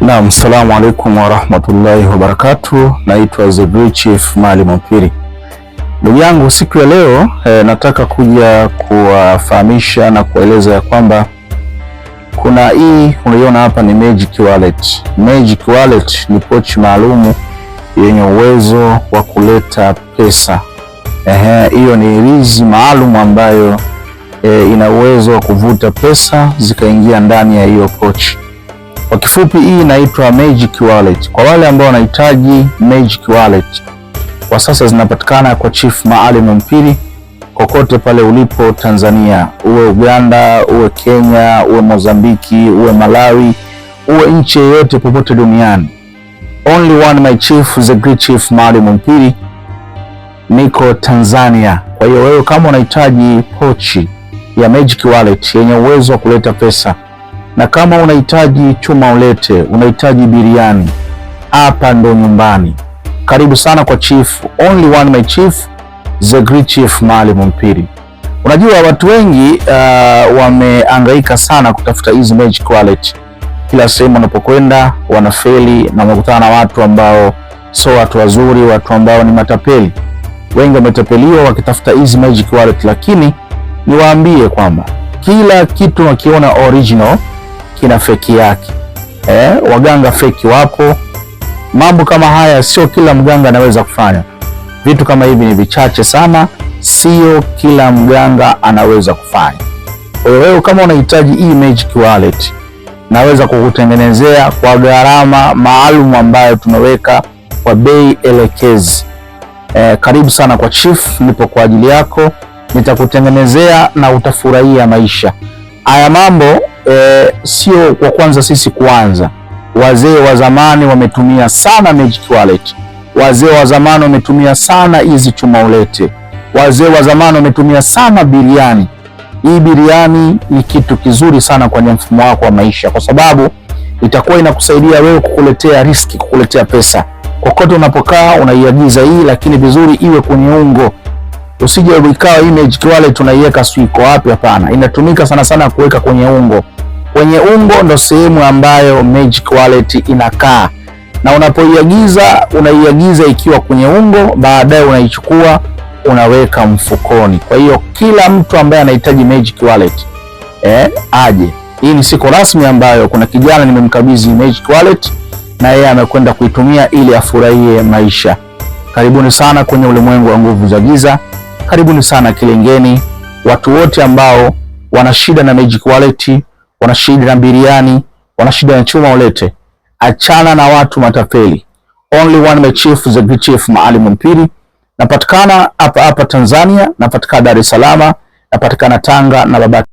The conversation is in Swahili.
Naam, assalamu alaikum warahmatullahi wabarakatuh. Naitwa The Great Chief Maalim Mpiri. Ndugu yangu, siku ya leo nataka kuja kuwafahamisha na kueleza ya kwamba kuna hii unaiona hapa ni Magic Wallet. Magic Wallet ni pochi maalumu yenye uwezo wa kuleta pesa. Hiyo ni rizi maalum ambayo ina uwezo wa kuvuta pesa zikaingia ndani ya hiyo pochi. Kwa kifupi, hii inaitwa Magic Wallet. Kwa wale ambao wanahitaji Magic Wallet, kwa sasa zinapatikana kwa Chief Maalim Mpiri kokote pale ulipo Tanzania, uwe Uganda, uwe Kenya, uwe Mozambiki, uwe Malawi, uwe nchi yoyote popote duniani. Only one my chief, The Great Chief Maalim Mpiri, niko Tanzania. Kwa hiyo wewe kama unahitaji pochi ya Magic Wallet yenye uwezo wa kuleta pesa, na kama unahitaji chuma ulete, unahitaji biriani, hapa ndo nyumbani. Karibu sana kwa Chief, only one my chief, The Great Chief Maalim Mpiri. Unajua watu wengi wamehangaika sana kutafuta hizi Magic Wallet. Kila sehemu wanapokwenda wanafeli na wanakutana na watu ambao sio watu wazuri, watu ambao ni matapeli. Wengi wametapeliwa wakitafuta hizi Magic Wallet, lakini niwaambie kwamba kila kitu unakiona original kina feki yake. Waganga feki wapo. Mambo kama haya sio kila mganga anaweza kufanya. Vitu kama hivi ni vichache sana, sio kila mganga anaweza kufanya. Kwa hiyo wewe kama unahitaji hii Magic Wallet, naweza kukutengenezea kwa gharama maalum ambayo tumeweka kwa bei elekezi. Karibu sana kwa Chief, nipo kwa ajili yako, nitakutengenezea na utafurahia maisha. Haya mambo sio kwa kwanza sisi kuanza. Wazee wa zamani wametumia sana Magic Wallet. Wazee wa zamani wametumia sana hizi chuma ulete. Wazee wa zamani wametumia sana biriani. Hii biriani ni kitu kizuri sana kwenye mfumo wako wa maisha, kwa sababu itakuwa inakusaidia wewe kukuletea riski, kukuletea pesa. Kokote unapokaa unaiagiza hii, lakini vizuri iwe kwenye ungo. Usije uikawa hii Magic Wallet unaiweka swiko wapi, hapana. Inatumika sana sana kuweka kwenye ungo. Kwenye ungo ndo sehemu ambayo Magic Wallet inakaa. Na unapoiagiza, unaiagiza ikiwa kwenye ungo, baadaye unaichukua unaweka mfukoni. Kwa hiyo kila mtu ambaye anahitaji Magic Wallet aje. Hii ni siku rasmi ambayo kuna kijana nimemkabidhi Magic Wallet na yeye amekwenda kuitumia ili afurahie maisha. Karibuni sana kwenye ulimwengu wa nguvu za giza. Karibuni sana Kilingeni. Watu wote ambao wana shida na Magic Wallet, wana shida na biriani, wana shida na chuma ulete, achana na watu matapeli. Only one my chief, The Great Chief Maalim Mpiri. Napatikana hapa Tanzania, napatikana Dar es Salaam, napatikana Tanga na Babati.